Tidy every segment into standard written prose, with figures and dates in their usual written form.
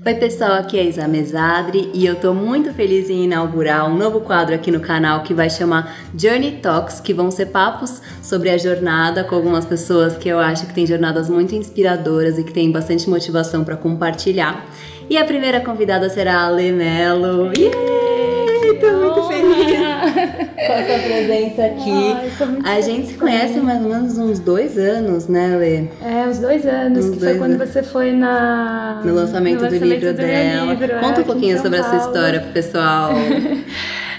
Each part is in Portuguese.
Oi pessoal, aqui é a Isa Mesadri e eu tô muito feliz em inaugurar um novo quadro aqui no canal que vai chamar Journey Talks, que vão ser papos sobre a jornada com algumas pessoas que eu acho que têm jornadas muito inspiradoras e que têm bastante motivação para compartilhar. E a primeira convidada será a Lê Mello. Tô muito feliz com a sua presença aqui. A gente se conhece mais ou menos uns 2 anos, né, Lê? Uns 2 anos, que foi quando você foi no lançamento do livro dela. Conta um pouquinho sobre essa história pro pessoal.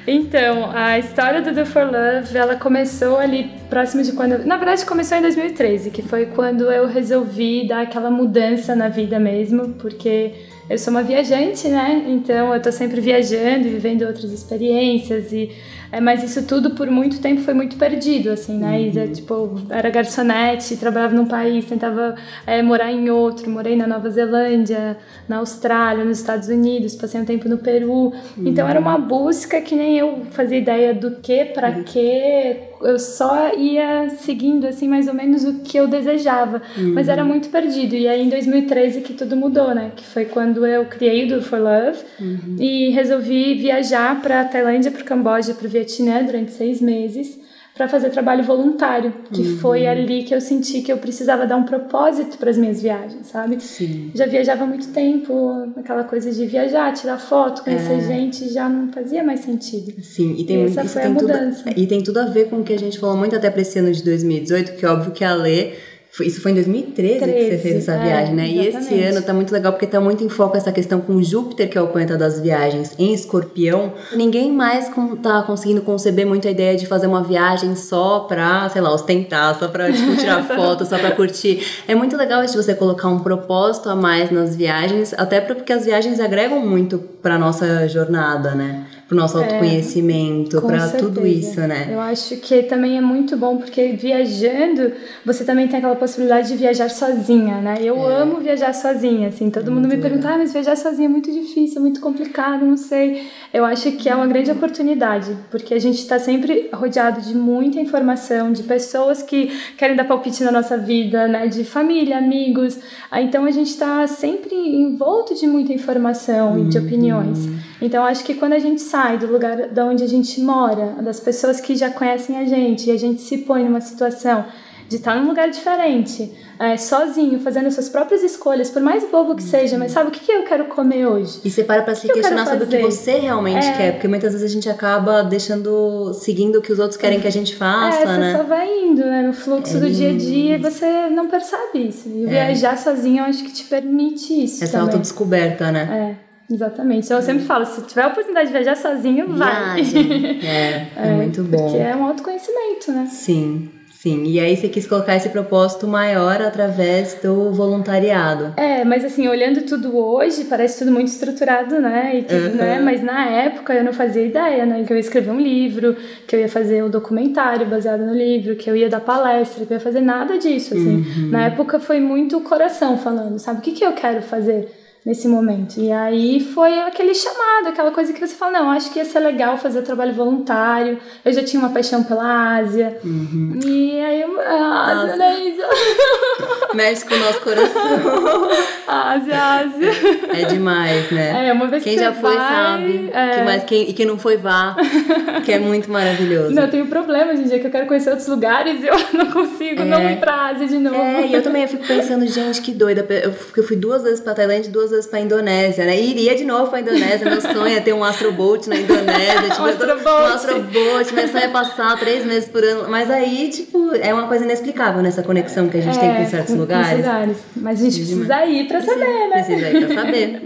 Então, a história do Do For Love, ela começou ali próximo de quando... Na verdade, começou em 2013, que foi quando eu resolvi dar aquela mudança na vida mesmo, porque eu sou uma viajante, né? Então, eu tô sempre viajando e vivendo outras experiências mas isso tudo por muito tempo foi muito perdido, assim, né, Isa? Tipo, era garçonete, trabalhava num país, tentava morar em outro, morei na Nova Zelândia, na Austrália, nos Estados Unidos, passei um tempo no Peru. Então era uma busca que nem eu fazia ideia do que, pra quê. Eu só ia seguindo, assim, mais ou menos o que eu desejava, mas era muito perdido. E aí em 2013 que tudo mudou, né? Que foi quando eu criei o Do For Love e resolvi viajar pra Tailândia, pro Camboja, pro Vietnã durante 6 meses para fazer trabalho voluntário, que foi ali que eu senti que eu precisava dar um propósito para as minhas viagens, sabe? Sim. Já viajava há muito tempo, aquela coisa de viajar, tirar foto, conhecer gente, já não fazia mais sentido. Sim, essa foi a mudança. E tem tudo a ver com o que a gente falou muito até para esse ano de 2018, que é óbvio que a Lê... Isso foi em 2013 que você fez essa viagem, né? Exatamente. E esse ano tá muito legal porque tá muito em foco essa questão com Júpiter, que é o planeta das viagens, em Escorpião. Ninguém mais tá conseguindo conceber muito a ideia de fazer uma viagem só pra, sei lá, ostentar, só pra tipo, tirar foto, só pra curtir. É muito legal isso de você colocar um propósito a mais nas viagens, até porque as viagens agregam muito pra nossa jornada, né? Pro nosso autoconhecimento, pra tudo isso, né? Eu acho que também é muito bom, porque viajando, você também tem aquela possibilidade de viajar sozinha, né? Eu amo viajar sozinha, assim, todo mundo me pergunta, mas viajar sozinha é muito difícil, é muito complicado, não sei. Eu acho que é uma grande oportunidade, porque a gente tá sempre rodeado de muita informação, de pessoas que querem dar palpite na nossa vida, né? De família, amigos. Então a gente tá sempre envolto de muita informação e de opiniões. Então acho que quando a gente sai do lugar de onde a gente mora, das pessoas que já conhecem a gente, e a gente se põe numa situação de estar num lugar diferente, sozinho, fazendo suas próprias escolhas, por mais bobo que seja, mas sabe o que eu quero comer hoje? E você para se questionar sobre o que você realmente quer, porque muitas vezes a gente acaba seguindo o que os outros querem que a gente faça, né? Você só vai indo, né, no fluxo do dia a dia e você não percebe isso. E viajar sozinho, eu acho que te permite isso. Essa autodescoberta, né? Exatamente. Então eu sempre falo, se tiver a oportunidade de viajar sozinho, vai. É muito bom. Porque é um autoconhecimento, né? Sim. E aí você quis colocar esse propósito maior através do voluntariado. Mas assim, olhando tudo hoje, parece tudo muito estruturado, né? Né? Mas na época eu não fazia ideia, né? Que eu ia escrever um livro, que eu ia fazer um documentário baseado no livro, que eu ia dar palestra, que eu ia fazer nada disso, assim. Na época foi muito o coração falando, sabe? O que eu quero fazer nesse momento? E aí foi aquele chamado, aquela coisa que você fala, não, acho que ia ser legal fazer trabalho voluntário. Eu já tinha uma paixão pela Ásia. E aí Ásia, né, Isa? Mexe com o nosso coração. Ásia. É demais, né? Uma vez quem que já você foi vai, sabe. E quem não foi, vá. Que é muito maravilhoso. Não, eu tenho problema hoje em dia, que eu quero conhecer outros lugares e eu não consigo não ir pra Ásia de novo. E eu também fico pensando, gente, que doida. Eu fui 2 vezes pra Tailândia, 2 vezes pra Indonésia, né? E iria de novo pra Indonésia. Meu sonho é ter um astroboat na Indonésia. Tipo, um astroboat. Meu sonho é passar 3 meses por ano. Mas aí, tipo, é uma coisa inexplicável nessa conexão que a gente tem com certos lugares. Mas a gente precisa ir pra saber, né? Precisa ir pra saber.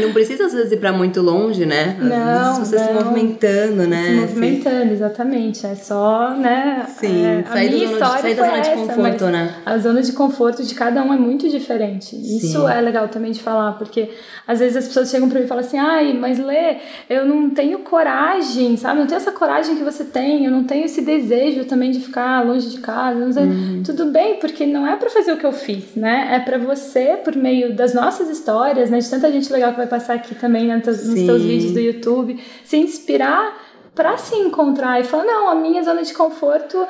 Não precisa, às vezes, ir pra muito longe, né? Às vezes você se movimentando, né? Se movimentando, exatamente. É só, né? Sim, sair da zona de conforto, né? A zona de conforto de cada um é muito diferente. Isso é legal também de falar, porque às vezes as pessoas chegam pra mim e falam assim, mas Lê, eu não tenho coragem, sabe? Não tenho essa coragem que você tem, eu não tenho esse desejo também de ficar longe de casa, não sei. Tudo bem, porque não é pra fazer o que eu fiz, né? É pra você, por meio das nossas histórias, né? De tanta gente legal que vai passar aqui também nos teus vídeos do YouTube, se inspirar pra se encontrar e falar, não, a minha zona de conforto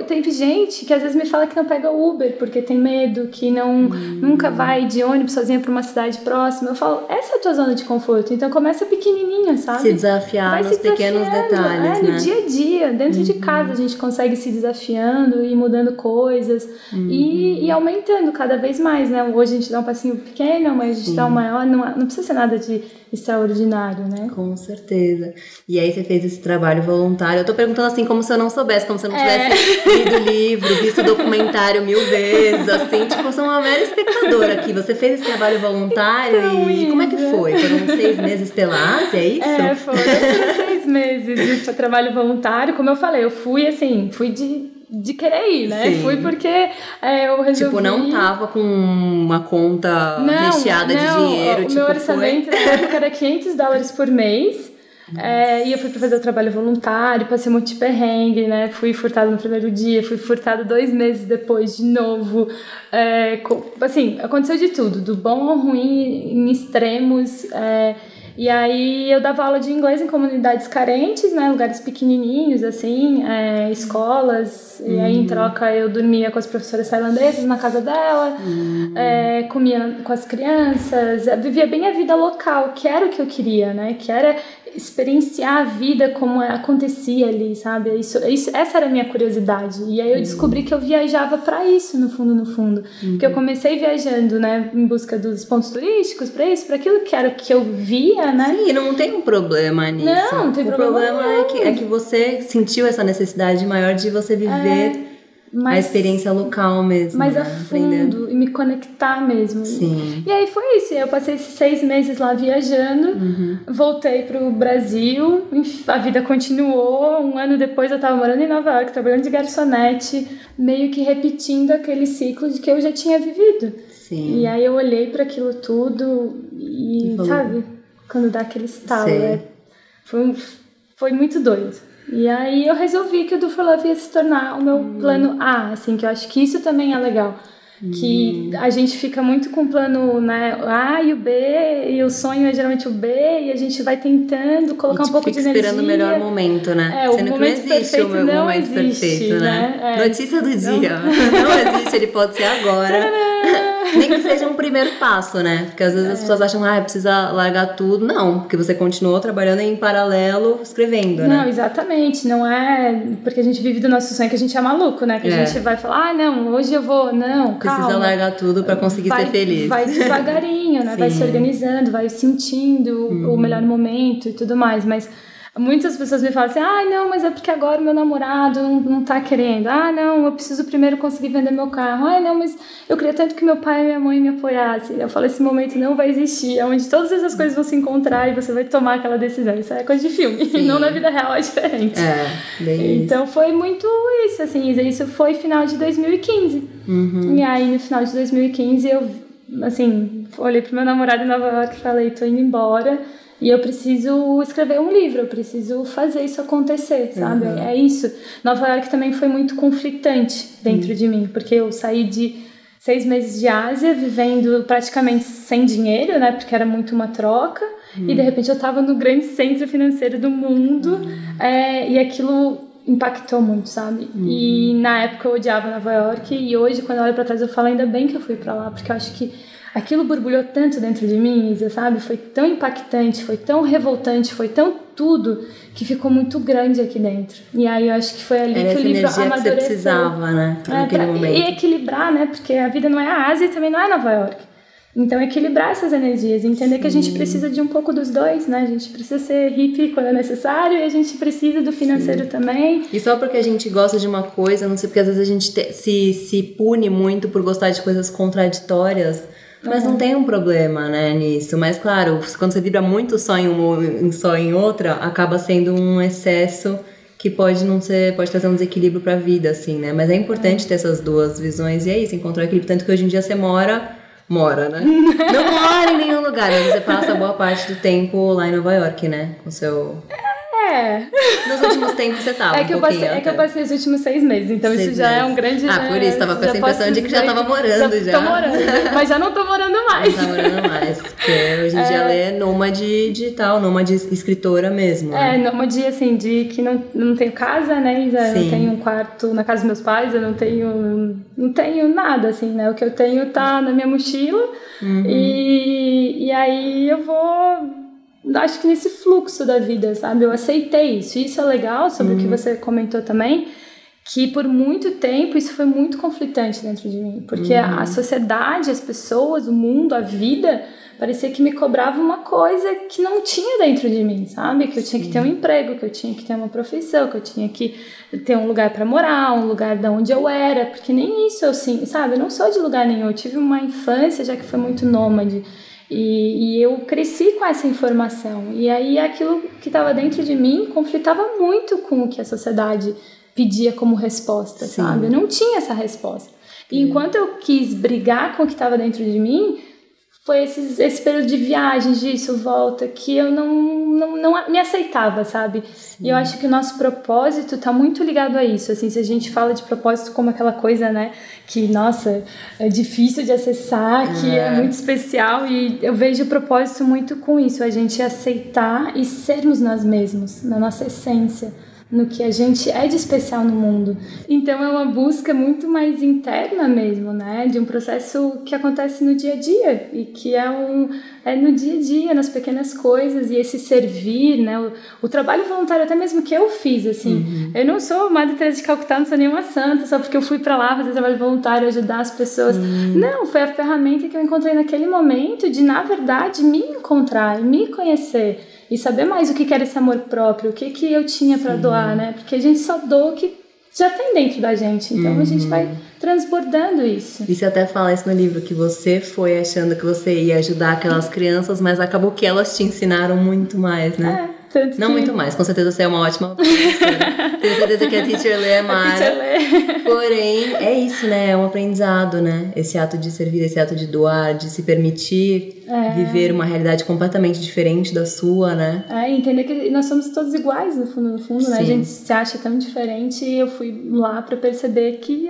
tem gente que às vezes me fala que não pega Uber porque tem medo, que nunca vai de ônibus sozinha pra uma cidade próxima. Eu falo, essa é a tua zona de conforto, então começa pequenininha, sabe? Se desafiar nos pequenos detalhes, né? No dia a dia, dentro de casa a gente consegue se desafiando e mudando coisas e aumentando cada vez mais, né? Hoje a gente dá um passinho pequeno, amanhã a gente dá um maior, não precisa ser nada de extraordinário, né? Com certeza. E aí você fez esse trabalho voluntário. Eu tô perguntando assim como se eu não soubesse, como se eu não tivesse lido o livro, visto o documentário 1000 vezes, assim, tipo, eu sou uma mera espectadora aqui. Você fez esse trabalho voluntário então, e como é que foi? Foram 6 meses pela Ásia, é isso? Foram 6 meses de trabalho voluntário. Como eu falei, eu fui de querer ir, né? Sim. Fui porque eu resolvi... Tipo, não tava com uma conta recheada de dinheiro. O meu orçamento na época era $500 por mês. E eu fui pra fazer o trabalho voluntário, passei um monte de perrengue, né? Fui furtada no primeiro dia, fui furtada 2 meses depois de novo. Assim, aconteceu de tudo, do bom ao ruim, em extremos. E aí eu dava aula de inglês em comunidades carentes, né, lugares pequenininhos, assim, escolas, e aí em troca eu dormia com as professoras tailandesas na casa dela, comia com as crianças, vivia bem a vida local, que era o que eu queria, né, que era experienciar a vida como acontecia ali, sabe, essa era a minha curiosidade, e aí eu descobri que eu viajava pra isso, no fundo, porque eu comecei viajando, né, em busca dos pontos turísticos, pra isso, pra aquilo que era o que eu via, né? Sim, não tem um problema nisso. Não tem problema. O problema é que você sentiu essa necessidade maior de você viver a experiência local mesmo. Mais né? a fundo e me conectar mesmo. Sim. E aí foi isso. Eu passei esses 6 meses lá viajando, voltei pro Brasil, a vida continuou. 1 ano depois eu tava morando em Nova York, trabalhando de garçonete, meio que repetindo aquele ciclo de que eu já tinha vivido. Sim. E aí eu olhei para aquilo tudo e sabe? Quando dá aquele estalo, foi muito doido. E aí eu resolvi que o Do For Love ia se tornar o meu plano A, assim, que eu acho que isso também é legal. Que a gente fica muito com o plano, né, A e o B, e o sonho é geralmente o B, e a gente vai tentando colocar um pouco de energia. Esperando o melhor momento, né? Sendo que não existe o momento perfeito, né? Notícia do dia. Não existe, ele pode ser agora. Nem que seja um primeiro passo, né? Porque às vezes as pessoas acham, precisa largar tudo. Não, porque você continuou trabalhando em paralelo, escrevendo, né? Não, exatamente. Não é porque a gente vive do nosso sonho que a gente é maluco, né? Que a gente vai falar, não, hoje eu vou... Não, calma. Precisa largar tudo pra conseguir ser feliz. Vai devagarinho, né? Vai se organizando, vai sentindo o melhor momento e tudo mais. Mas muitas pessoas me falam assim, não, mas é porque agora o meu namorado não tá querendo. Não, eu preciso primeiro conseguir vender meu carro. Não, mas eu queria tanto que meu pai e minha mãe me apoiassem. Eu falo, esse momento não vai existir, é onde todas essas coisas vão se encontrar e você vai tomar aquela decisão. Isso é coisa de filme, não na vida real, é diferente. Bem então foi muito isso, assim, isso foi final de 2015. E aí no final de 2015 eu, assim, olhei pro meu namorado em Nova York e falei, tô indo embora. E eu preciso escrever um livro, eu preciso fazer isso acontecer, sabe? É isso. Nova York também foi muito conflitante dentro de mim, porque eu saí de 6 meses de Ásia, vivendo praticamente sem dinheiro, né? Porque era muito uma troca. E de repente eu tava no grande centro financeiro do mundo. E aquilo impactou muito, sabe? E na época eu odiava Nova York. E hoje, quando eu olho pra trás, eu falo, ainda bem que eu fui pra lá, porque eu acho que aquilo borbulhou tanto dentro de mim, sabe? Foi tão impactante, foi tão revoltante, foi tão tudo, que ficou muito grande aqui dentro. E aí eu acho que foi ali que o livro amadureceu. Que você precisava, né? Naquele momento. E equilibrar, né? Porque a vida não é a Ásia e também não é Nova York. Então equilibrar essas energias, entender que a gente precisa de um pouco dos dois, né? A gente precisa ser hippie quando é necessário e a gente precisa do financeiro também. E só porque a gente gosta de uma coisa, não sei, porque às vezes a gente se pune muito por gostar de coisas contraditórias. Mas não tem um problema, né, nisso. Mas, claro, quando você vibra muito só em outra, acaba sendo um excesso que pode trazer um desequilíbrio pra vida, assim, né? Mas é importante ter essas duas visões. E é isso, encontrar equilíbrio. Tanto que hoje em dia você mora, né? Não mora em nenhum lugar, mas você passa boa parte do tempo lá em Nova York, né? Com o seu... Nos últimos tempos você tava que eu passei os últimos 6 meses, então isso já é um grande... por isso, tava com essa impressão de que já tava morando já. Tô morando, mas já não tô morando mais. Não tá morando mais, porque hoje em dia ela nômade digital, nômade escritora mesmo. Né? Nômade, assim, de que não tenho casa, né, Isa? Eu não tenho um quarto na casa dos meus pais, eu não tenho nada, assim, né? O que eu tenho tá na minha mochila e aí eu vou... Acho que nesse fluxo da vida, sabe? Eu aceitei isso. Isso é legal sobre o que você comentou também, que por muito tempo isso foi muito conflitante dentro de mim. Porque a sociedade, as pessoas, o mundo, a vida, parecia que me cobrava uma coisa que não tinha dentro de mim, sabe? Que eu tinha que ter um emprego, que eu tinha que ter uma profissão, que eu tinha que ter um lugar para morar, um lugar de onde eu era. Porque nem isso eu, assim, sabe? Eu não sou de lugar nenhum. Eu tive uma infância já que foi muito nômade. E eu cresci com essa informação. E aí aquilo que estava dentro de mim conflitava muito com o que a sociedade pedia como resposta, sabe? Eu não tinha essa resposta. E enquanto eu quis brigar com o que estava dentro de mim, foi esse período de viagens, disso, volta, que eu não me aceitava, sabe? E eu acho que o nosso propósito tá muito ligado a isso, assim, se a gente fala de propósito como aquela coisa, né, que, nossa, é difícil de acessar, que é muito especial, e eu vejo o propósito muito com isso, a gente aceitar e sermos nós mesmos, na nossa essência, no que a gente é de especial no mundo. Então é uma busca muito mais interna mesmo, né? De um processo que acontece no dia a dia e que é no dia a dia, nas pequenas coisas, e esse servir, né? O trabalho voluntário até mesmo que eu fiz, assim. Eu não sou Madre Teresa de Calcutá, não sou nenhuma santa, só porque eu fui pra lá fazer trabalho voluntário, ajudar as pessoas. Não, foi a ferramenta que eu encontrei naquele momento de, na verdade, me encontrar e me conhecer. E saber mais o que era esse amor próprio, o que eu tinha para doar, né? Porque a gente só doa o que já tem dentro da gente. Então a gente vai transbordando isso. E você até fala isso no livro, que você foi achando que você ia ajudar aquelas crianças, mas acabou que elas te ensinaram muito mais, né? Tanto não que... muito mais, com certeza você é uma ótima professora. Tenho certeza que a Teacher Lê é Mara. Porém, é isso, né? É um aprendizado, né? Esse ato de servir, esse ato de doar, de se permitir viver uma realidade completamente diferente da sua, né? Entender que nós somos todos iguais, no fundo, né? A gente se acha tão diferente, e eu fui lá pra perceber que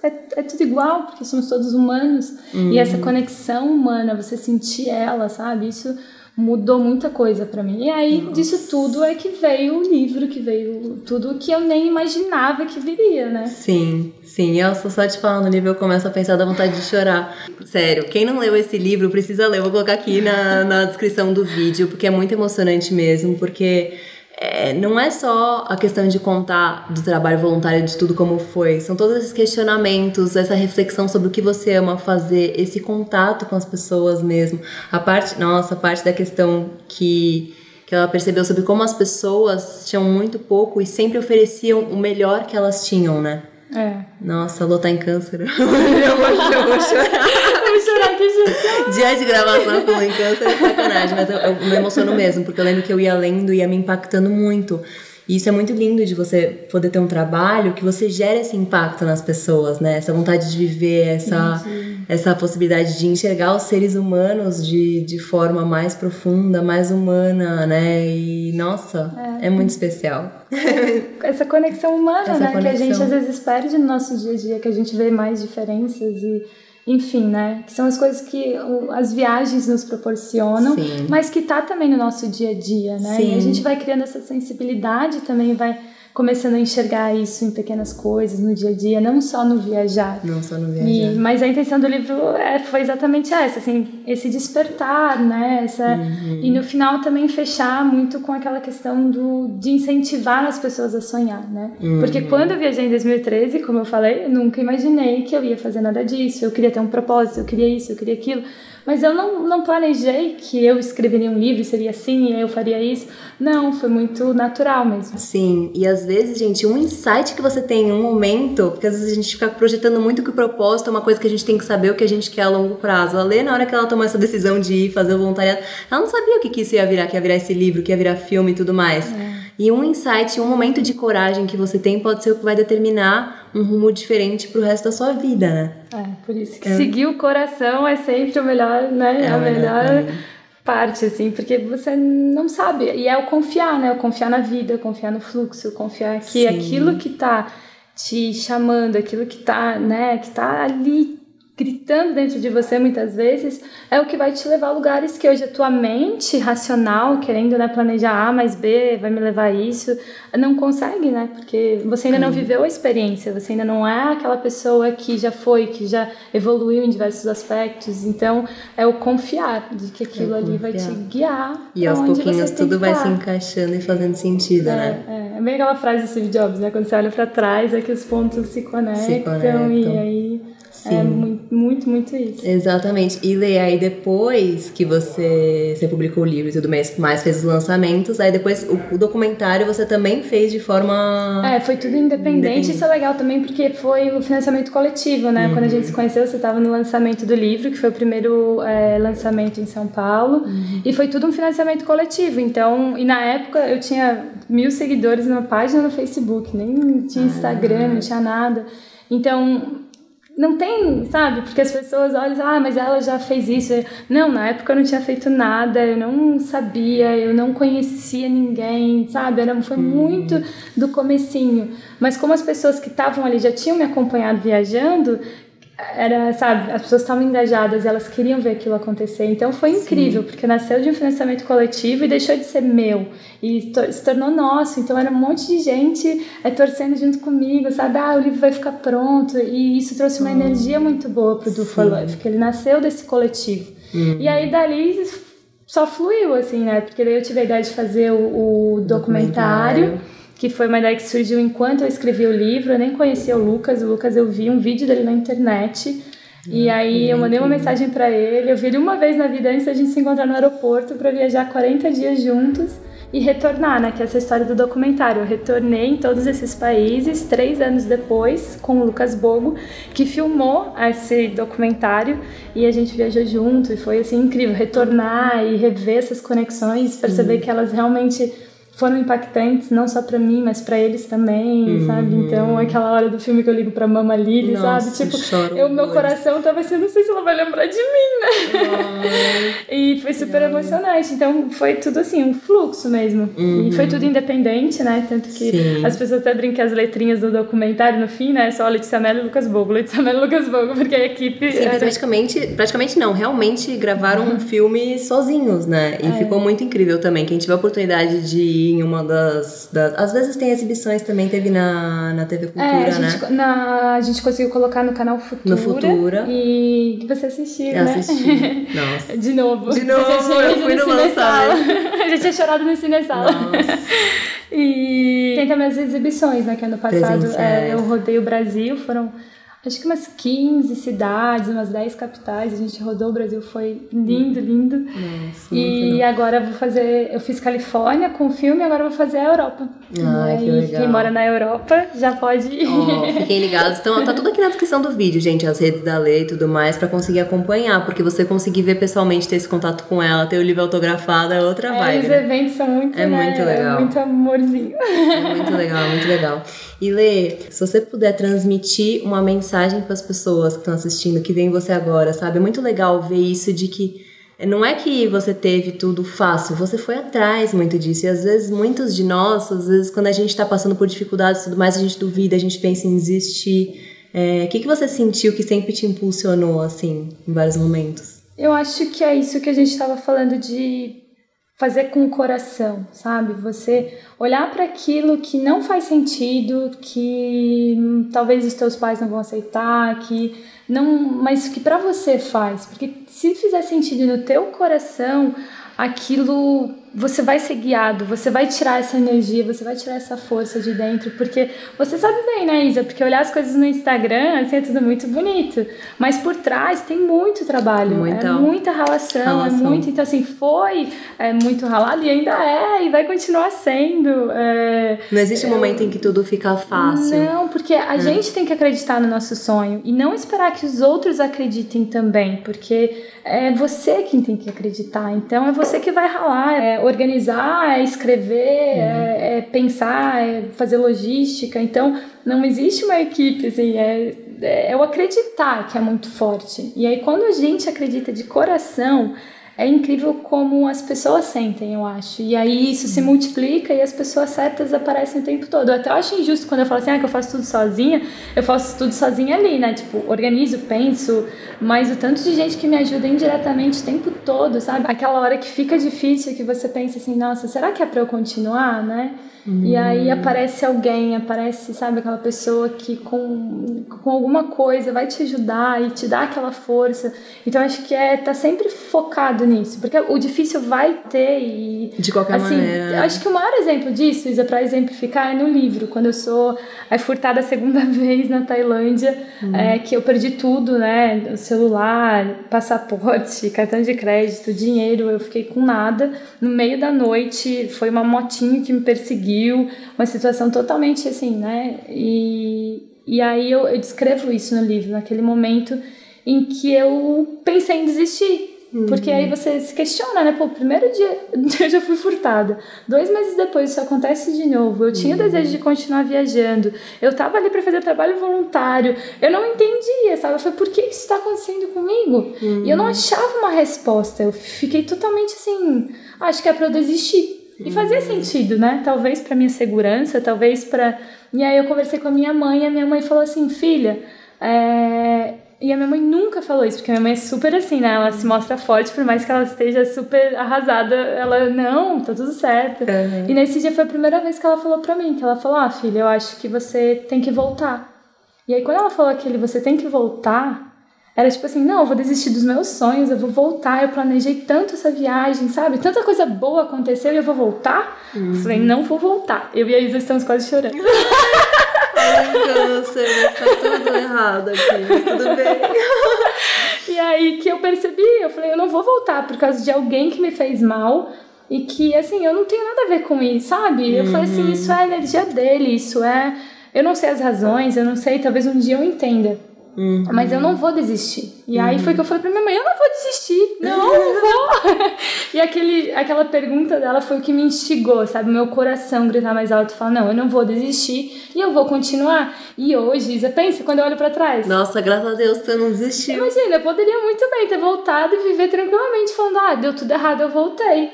é tudo igual, porque somos todos humanos. E essa conexão humana, você sentir ela, sabe? Isso mudou muita coisa pra mim. E aí, disso tudo é que veio o livro, que veio tudo que eu nem imaginava que viria, né? Sim. Eu só te falando no livro, eu começo a pensar da vontade de chorar. Sério, quem não leu esse livro precisa ler. Eu vou colocar aqui na descrição do vídeo, porque é muito emocionante mesmo, porque... não é só a questão de contar do trabalho voluntário, de tudo como foi. São todos esses questionamentos, essa reflexão sobre o que você ama fazer, esse contato com as pessoas mesmo. A parte da questão que ela percebeu sobre como as pessoas tinham muito pouco e sempre ofereciam o melhor que elas tinham, né? Nossa, a Lô tá em câncer. eu vou chorar. Vou chorar aqui, gente. Dia de gravação com em câncer é sacanagem, mas eu me emociono mesmo, porque eu lembro que eu ia lendo e ia me impactando muito. E isso é muito lindo de você poder ter um trabalho que você gera esse impacto nas pessoas, né? Essa vontade de viver, essa possibilidade de enxergar os seres humanos de forma mais profunda, mais humana, né? E, nossa, é muito especial. Essa conexão humana, né? Que a gente às vezes perde no nosso dia a dia, que a gente vê mais diferenças e... Enfim, né? Que são as coisas que as viagens nos proporcionam, mas que tá também no nosso dia a dia, né? E a gente vai criando essa sensibilidade também, vai começando a enxergar isso em pequenas coisas, no dia a dia, não só no viajar. Mas a intenção do livro foi exatamente essa, assim, esse despertar, né? E no final também fechar muito com aquela questão de incentivar as pessoas a sonhar, né? Porque quando eu viajei em 2013, como eu falei, eu nunca imaginei que eu ia fazer nada disso. Eu queria ter um propósito, eu queria isso, eu queria aquilo. Mas eu não planejei que eu escreveria um livro, seria assim, e eu faria isso. Não, foi muito natural mesmo. Sim, e às vezes, gente, um insight que você tem em um momento, porque às vezes a gente fica projetando muito que o propósito é uma coisa que a gente tem que saber o que a gente quer a longo prazo. A Lê, na hora que ela tomou essa decisão de ir fazer o voluntariado, ela não sabia o que isso ia virar, que ia virar esse livro, que ia virar filme e tudo mais. E um insight, um momento de coragem que você tem pode ser o que vai determinar um rumo diferente pro resto da sua vida, né? Por isso que seguir o coração é sempre o melhor, né? A melhor parte, assim, porque você não sabe. E é o confiar, né? O confiar na vida, confiar no fluxo, confiar que aquilo que tá te chamando, aquilo que tá, né? Que tá ali gritando dentro de você muitas vezes, é o que vai te levar a lugares que hoje a tua mente racional, querendo, né, planejar A mais B, vai me levar a isso, não consegue, né? Porque você ainda não viveu a experiência, você ainda não é aquela pessoa que já foi, que já evoluiu em diversos aspectos. Então, é o confiar de que aquilo ali vai te guiar. E aos pouquinhos tudo vai se encaixando e fazendo sentido, né? É bem aquela frase do Steve Jobs, né? Quando você olha pra trás, é que os pontos se conectam. E aí... Sim. É muito, muito isso. Exatamente. E Lê, aí depois que você publicou o livro e tudo mais fez os lançamentos, aí depois o documentário você também fez de forma... foi tudo independente. Isso é legal também porque foi o financiamento coletivo, né? Quando a gente se conheceu, você estava no lançamento do livro, que foi o primeiro lançamento em São Paulo, e foi tudo um financiamento coletivo. Então, e na época eu tinha 1.000 seguidores numa página no Facebook, nem tinha Instagram, não tinha nada. Então... Não tem, sabe? Porque as pessoas olham, mas ela já fez isso. Não, na época eu não tinha feito nada, eu não sabia, eu não conhecia ninguém, sabe? Foi muito do comecinho. Mas como as pessoas que estavam ali já tinham me acompanhado viajando, sabe, as pessoas estavam engajadas, elas queriam ver aquilo acontecer. Então foi incrível, porque nasceu de um financiamento coletivo e deixou de ser meu e se tornou nosso. Então era um monte de gente torcendo junto comigo, sabe? O livro vai ficar pronto. E isso trouxe uma energia muito boa pro Do For Love, porque ele nasceu desse coletivo. E aí dali só fluiu, assim, né? Porque daí eu tive a ideia de fazer o documentário, que foi uma ideia que surgiu enquanto eu escrevi o livro. Eu nem conhecia o Lucas eu vi um vídeo dele na internet, e aí eu mandei uma mensagem pra ele, eu vi ele uma vez na vida antes da gente se encontrar no aeroporto pra viajar 40 dias juntos e retornar, né, que é essa história do documentário. Eu retornei em todos esses países 3 anos depois com o Lucas Bogo, que filmou esse documentário, e a gente viajou junto, e foi assim incrível retornar e rever essas conexões, perceber que elas realmente foram impactantes, não só pra mim, mas pra eles também, sabe? Então, aquela hora do filme que eu ligo pra Mama Lily, sabe? Tipo, meu coração tava assim, não sei se ela vai lembrar de mim, né? E foi super emocionante. Então, foi tudo assim, um fluxo mesmo. E foi tudo independente, né? Tanto que as pessoas até brincam as letrinhas do documentário no fim, né? Só Letícia Mello e Lucas Bogo, Letícia Mello e Lucas Bogo, porque a equipe... Sim, praticamente não, realmente gravaram um filme sozinhos, né? E ficou muito incrível também. Quem tiver a oportunidade de ir em uma das... Às vezes tem exibições também, teve na TV Cultura, né? A gente conseguiu colocar no canal Futura. No Futura. E você assistiu, né? Assisti. Nossa. De novo, eu fui no lançamento. A gente tinha chorado no Cinesala. Nossa. E tem também as exibições, né? Que ano passado eu rodei o Brasil, foram... acho que umas 15 cidades, umas 10 capitais, a gente rodou o Brasil, foi lindo, lindo. Nossa, e agora eu fiz Califórnia com o filme, agora eu vou fazer a Europa. Que legal. Quem mora na Europa já pode ir. Fiquem ligados, então tá tudo aqui na descrição do vídeo, gente, as redes da Lê e tudo mais, pra conseguir acompanhar, porque você conseguir ver pessoalmente, ter esse contato com ela, ter o livro autografado, é outra vibe. Os eventos são muito, muito legal. É muito amorzinho. É muito legal, muito legal. E Lê, se você puder transmitir uma mensagem para as pessoas que estão assistindo, que veem você agora, sabe? É muito legal ver isso de que não é que você teve tudo fácil, você foi atrás muito disso. E às vezes, muitos de nós, às vezes, quando a gente está passando por dificuldades e tudo mais, a gente duvida, a gente pensa em desistir. O que você sentiu que sempre te impulsionou, assim, em vários momentos? Eu acho que é isso que a gente estava falando de fazer com o coração, sabe? Você olhar para aquilo que não faz sentido, que talvez os teus pais não vão aceitar, mas que para você faz. Porque se fizer sentido no teu coração, aquilo você vai ser guiado, você vai tirar essa energia, você vai tirar essa força de dentro, porque você sabe bem, né, Isa? Porque olhar as coisas no Instagram, assim, é tudo muito bonito, mas por trás tem muito trabalho, muita relação, então assim, foi muito ralado e ainda e vai continuar sendo. Não existe um momento em que tudo fica fácil. Não, porque a gente tem que acreditar no nosso sonho e não esperar que os outros acreditem também, porque é você quem tem que acreditar, então é você que vai ralar, organizar, escrever, pensar, fazer logística. Então não existe uma equipe, assim, é o acreditar que é muito forte. E aí quando a gente acredita de coração, é incrível como as pessoas sentem, eu acho. E aí isso se multiplica e as pessoas certas aparecem o tempo todo. Eu até acho injusto quando eu falo assim, que eu faço tudo sozinha. Eu faço tudo sozinha ali, né? Tipo, organizo, penso, mas o tanto de gente que me ajuda indiretamente o tempo todo, sabe? Aquela hora que fica difícil, que você pensa assim, nossa, será que é pra eu continuar, né? E aí aparece alguém, sabe, aquela pessoa que com alguma coisa vai te ajudar e te dá aquela força. Então acho que tá sempre focado nisso, porque o difícil vai ter e... De qualquer maneira. Acho que o maior exemplo disso, Isa, pra exemplificar, é no livro, quando eu sou furtada a segunda vez na Tailândia, que eu perdi tudo, né, o celular, passaporte, cartão de crédito, dinheiro, eu fiquei com nada. No meio da noite, foi uma motinha que me perseguiu, uma situação totalmente assim, né? E aí eu descrevo isso no livro, naquele momento em que eu pensei em desistir. Porque aí você se questiona, né? Pô, primeiro dia eu já fui furtada. 2 meses depois isso acontece de novo. Eu tinha o desejo de continuar viajando. Eu tava ali pra fazer trabalho voluntário. Eu não entendia, sabe? Eu falei, por que isso tá acontecendo comigo? E eu não achava uma resposta. Eu fiquei totalmente assim, acho que é pra eu desistir. E fazia sentido, né? Talvez pra minha segurança, talvez pra... E aí eu conversei com a minha mãe e a minha mãe falou assim, filha... E a minha mãe nunca falou isso, porque a minha mãe é super assim, né? Ela se mostra forte, por mais que ela esteja super arrasada. Ela, não, tá tudo certo. E nesse dia foi a primeira vez que ela falou pra mim, que ela falou, filha, eu acho que você tem que voltar. E aí quando ela falou você tem que voltar... Era tipo assim, não, eu vou desistir dos meus sonhos, eu vou voltar, eu planejei tanto essa viagem, sabe? Tanta coisa boa aconteceu e eu vou voltar? Falei, não vou voltar. Eu e a Isa estamos quase chorando. Ai, câncer, tá tudo errado aqui, mas tudo bem. E aí que eu percebi, eu falei, eu não vou voltar por causa de alguém que me fez mal e que, assim, eu não tenho nada a ver com isso, sabe? Eu falei assim, isso é a energia dele, isso é... Eu não sei as razões, eu não sei, talvez um dia eu entenda. Mas eu não vou desistir. E aí foi que eu falei pra minha mãe, eu não vou desistir. Não vou. E aquela pergunta dela foi o que me instigou, sabe? Meu coração gritar mais alto e falar, não, eu não vou desistir e eu vou continuar. E hoje, Isa, pensa, quando eu olho pra trás. Nossa, graças a Deus você não desistiu. Imagina, eu poderia muito bem ter voltado e viver tranquilamente falando, deu tudo errado, eu voltei.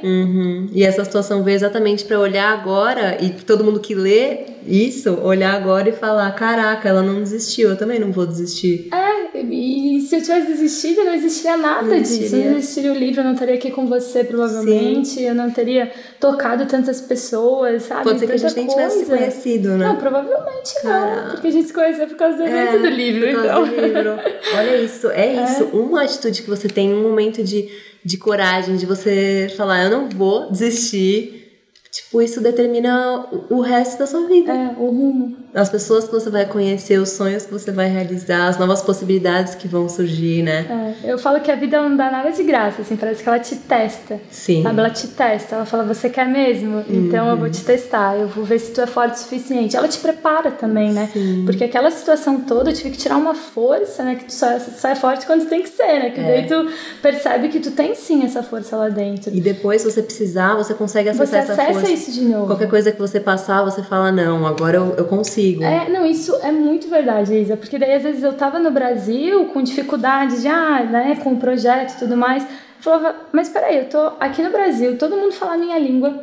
E essa situação veio exatamente pra olhar agora e todo mundo que lê isso, olhar agora e falar, caraca, ela não desistiu, eu também não vou desistir. E se eu tivesse desistido, não existiria nada disso. Não existiria o livro, eu não estaria aqui com você, provavelmente. Sim. Eu não teria tocado tantas pessoas, sabe? Pode ser que a gente nem tivesse se conhecido, né? Não, provavelmente não. Porque a gente se conheceu por causa do evento do livro, por causa do livro. Olha isso, isso. Uma atitude que você tem, um momento de coragem, de você falar, eu não vou desistir. Tipo, isso determina o resto da sua vida. O rumo. As pessoas que você vai conhecer, os sonhos que você vai realizar, as novas possibilidades que vão surgir, né? Eu falo que a vida não dá nada de graça, assim, parece que ela te testa. Sim. Sabe? Ela te testa, ela fala, você quer mesmo? Então eu vou te testar, eu vou ver se tu é forte o suficiente. Ela te prepara também, né? Sim. Porque aquela situação toda, eu tive que tirar uma força, né? Que tu só é forte quando tu tem que ser, né? Que daí tu percebe que tu tem sim essa força lá dentro. E depois, se você precisar, você consegue acessar essa força. Você acessa isso de novo. Qualquer coisa que você passar, você fala, não, agora eu consigo. Não, isso é muito verdade, Isa, porque daí às vezes eu tava no Brasil com dificuldade de, né, com o projeto e tudo mais, eu falava, mas peraí, eu tô aqui no Brasil, todo mundo fala a minha língua,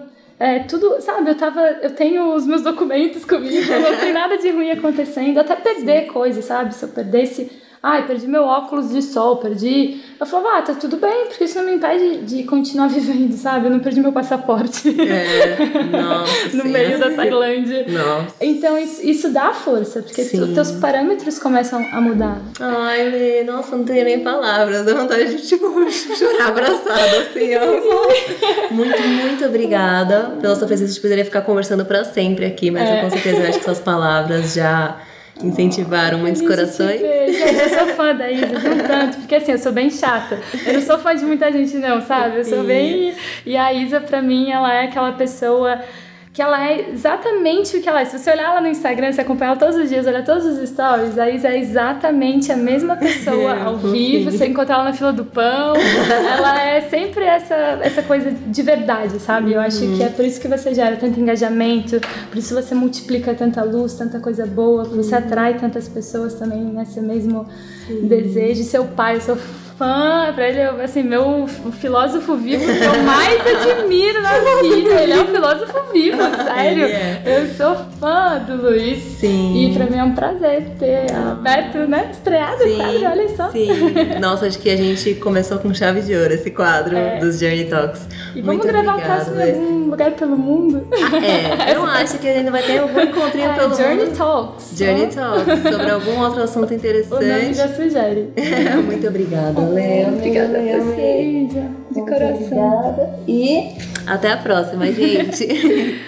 tudo, sabe, eu tenho os meus documentos comigo, não tem nada de ruim acontecendo, até perder coisas, sabe, se eu perdesse... perdi meu óculos de sol, perdi... Eu falava, tá tudo bem, porque isso não me impede de continuar vivendo, sabe? Eu não perdi meu passaporte. Nossa, no meio da Tailândia. Nossa. Então, isso dá força, porque os teus parâmetros começam a mudar. Ai, Lê, nossa, não tenho nem palavras. Dá vontade de, chorar abraçada, assim, ó. Muito, muito obrigada pela sua presença. A gente poderia ficar conversando pra sempre aqui, mas eu com certeza acho que suas palavras já... incentivaram muitos corações. Eu sou fã da Isa, não tanto, porque assim, eu sou bem chata. Eu não sou fã de muita gente não, sabe? Eu sou bem... E a Isa, pra mim, ela é aquela pessoa que ela é exatamente o que ela é. Se você olhar ela no Instagram, você acompanha ela todos os dias, olha todos os stories, a Isa é exatamente a mesma pessoa ao vivo, você encontra ela na fila do pão, ela é sempre essa coisa de verdade, sabe? Eu acho que é por isso que você gera tanto engajamento, por isso você multiplica tanta luz, tanta coisa boa, você atrai tantas pessoas também nesse mesmo desejo. Seu pai, eu sou fã, pra ele, assim, o filósofo vivo que eu mais admiro na vida. Ele é um filósofo vivo, sério. Eu sou fã do Luiz. Sim. E pra mim é um prazer ter aberto, né? Estreado o quadro, olha só. Sim. Nossa, acho que a gente começou com chave de ouro esse quadro dos Journey Talks. E vamos gravar o próximo em algum lugar pelo mundo? Eu acho que ainda vai ter algum encontrinho pelo Journey mundo. Talks. Journey Talks, sobre algum outro assunto interessante. O nome já sugere. Muito obrigada, Lê. Obrigada a vocês, de coração. Obrigada. E até a próxima, gente.